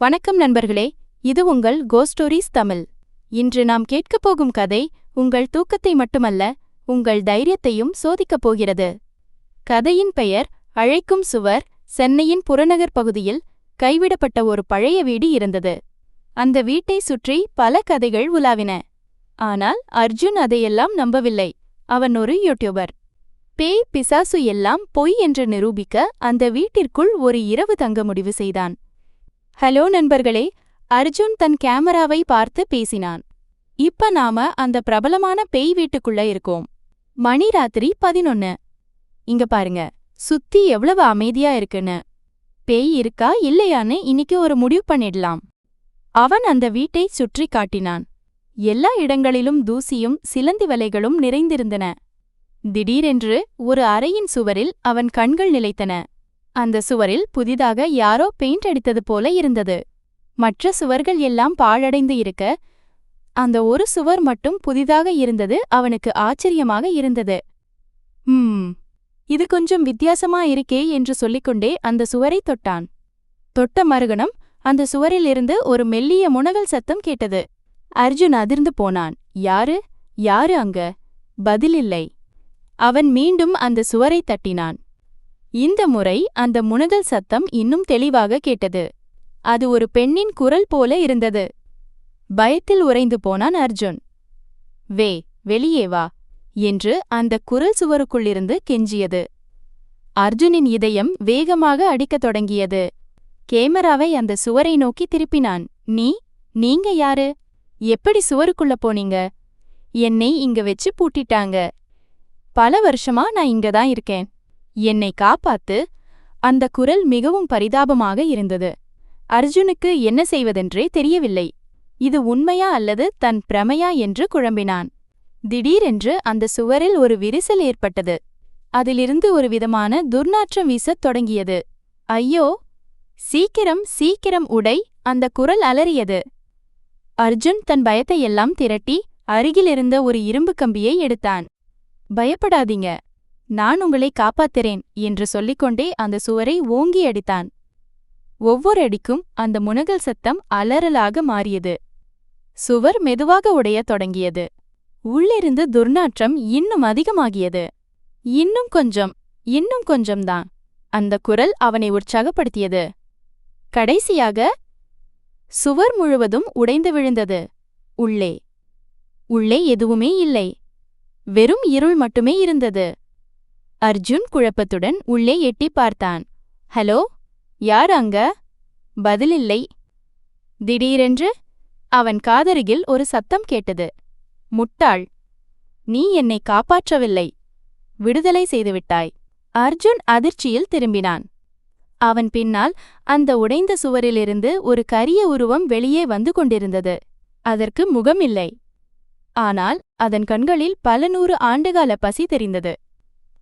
வணக்கம் நண்பர்களே, இது உங்கள் கோஸ்டோரிஸ் தமிழ். இன்று நாம் கேட்கப் போகும் கதை உங்கள் தூக்கத்தை மட்டுமல்ல, உங்கள் தைரியத்தையும் சோதிக்கப் போகிறது. கதையின் பெயர் அழைக்கும் சுவர். சென்னையின் புறநகர் பகுதியில் கைவிடப்பட்ட ஒரு பழைய வீடு இருந்தது. அந்த வீட்டை சுற்றி பல கதைகள் உலாவின. ஆனால் அர்ஜுன் அதையெல்லாம் நம்பவில்லை. அவன் ஒரு யூடியூபர். பேய் பிசாசு எல்லாம் பொய் என்று நிரூபிக்க அந்த வீட்டிற்குள் ஒரு இரவு தங்க முடிவு செய்தான். ஹலோ நண்பர்களே, அர்ஜுன் தன் கேமராவை பார்த்து பேசினான். இப்ப நாம அந்த பிரபலமான பேய் வீட்டுக்குள்ள இருக்கோம். மணி ராத்திரி 11. இங்க பாருங்க, சுத்தி எவ்வளவு அமைதியா இருக்குன்னு. பேய் இருக்கா இல்லையான்னு இன்னைக்கு ஒரு முடிவு பண்ணிடலாம். அவன் அந்த வீட்டை சுற்றி காட்டினான். எல்லா இடங்களிலும் தூசியும் சிலந்தி வலைகளும் நிறைந்திருந்தன. திடீரென்று ஒரு அறையின் சுவரில் அவன் கண்கள் நிலைத்தன. அந்த சுவரில் புதிதாக யாரோ பெயிண்ட் அடித்தது போல இருந்தது. மற்ற சுவர்கள் எல்லாம் பாழடைந்து இருக்க, அந்த ஒரு சுவர் மட்டும் புதிதாக இருந்தது. அவனுக்கு ஆச்சரியமாக இருந்தது. இது கொஞ்சம் வித்தியாசமா இருக்கே என்று சொல்லிக்கொண்டே அந்த சுவரை தொட்டான். தொட்ட மறுகணம் அந்த சுவரிலிருந்து ஒரு மெல்லிய முனகல் சத்தம் கேட்டது. அர்ஜுன் அதிர்ந்து போனான். யாரு யாரு அங்க? பதிலில்லை. அவன் மீண்டும் அந்த சுவரை தட்டினான். இந்த முறை அந்த முனகல் சத்தம் இன்னும் தெளிவாக கேட்டது. அது ஒரு பெண்ணின் குரல் போல இருந்தது. பயத்தில் உறைந்து போனான் அர்ஜுன். வெளியே வா என்று அந்த குரல் சுவருக்குள்ளிருந்து கெஞ்சியது. அர்ஜுனின் இதயம் வேகமாக அடிக்கத் தொடங்கியது. கேமராவை அந்த சுவரை நோக்கி திருப்பினான். நீங்க யாரு? எப்படி சுவருக்குள்ள போனீங்க? என்னை இங்க வச்சு பூட்டிட்டாங்க. பல வருஷமா நான் இங்கதான் இருக்கேன். என்னை காப்பாத்து. அந்த குரல் மிகவும் பரிதாபமாக இருந்தது. அர்ஜுனுக்கு என்ன செய்வதென்றே தெரியவில்லை. இது உண்மையா அல்லது தன் பிரமையா என்று குழம்பினான். திடீரென்று அந்த சுவரில் ஒரு விரிசல் ஏற்பட்டது. அதிலிருந்து ஒரு விதமான துர்நாற்றம் வீசத் தொடங்கியது. ஐயோ, சீக்கிரம் சீக்கிரம் உடை! அந்த குரல் அலறியது. அர்ஜுன் தன் பயத்தையெல்லாம் திரட்டி அருகிலிருந்த ஒரு இரும்பு கம்பியை எடுத்தான். பயப்படாதீங்க, நான் உங்களை காப்பாத்துறேன் என்று சொல்லிக்கொண்டே அந்த சுவரை ஓங்கி அடித்தான். ஒவ்வொரு அடிக்கும் அந்த முனகல் சத்தம் அலறலாக மாறியது. சுவர் மெதுவாக உடையத் தொடங்கியது. உள்ளிருந்து துர்நாற்றம் இன்னும் அதிகமாகியது. இன்னும் கொஞ்சம்தான். அந்த குரல் அவனை உற்சாகப்படுத்தியது. கடைசியாக சுவர் முழுவதும் உடைந்து விழுந்தது. உள்ளே எதுவுமே இல்லை. வெறும் இருள் மட்டுமே இருந்தது. அர்ஜுன் குழப்பத்துடன் உள்ளே எட்டி பார்த்தான். ஹலோ, யார் அங்க? பதிலில்லை. திடீரென்று அவன் காதருகில் ஒரு சத்தம் கேட்டது. முட்டாள், நீ என்னை காப்பாற்றவில்லை, விடுதலை செய்துவிட்டாய். அர்ஜுன் அதிர்ச்சியில் திரும்பினான். அவன் பின்னால் அந்த உடைந்த சுவரிலிருந்து ஒரு கரிய உருவம் வெளியே வந்து கொண்டிருந்தது. அதற்கு முகமில்லை. ஆனால் அதன் கண்களில் பல 100 ஆண்டுகால பசி தெரிந்தது.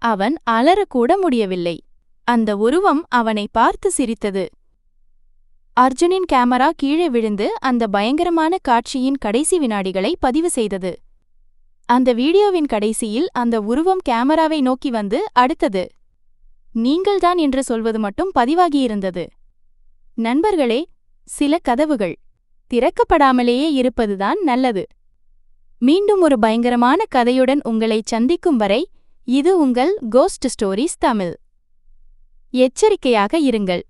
அவன் அலறக்கூட முடியவில்லை. அந்த உருவம் அவனை பார்த்து சிரித்தது. அர்ஜுனின் கேமரா கீழே விழுந்து அந்த பயங்கரமான காட்சியின் கடைசி வினாடிகளை பதிவு செய்தது. அந்த வீடியோவின் கடைசியில் அந்த உருவம் கேமராவை நோக்கி வந்து அடுத்தது நீங்கள்தான் என்று சொல்வது மட்டும் பதிவாகியிருந்தது. நண்பர்களே, சில கதவுகள் திறக்கப்படாமலேயே இருப்பதுதான் நல்லது. மீண்டும் ஒரு பயங்கரமான கதையுடன் உங்களை சந்திக்கும் வரை, இது உங்கள் கோஸ்ட் ஸ்டோரிஸ் தமிழ். எச்சரிக்கையாக இருங்கள்.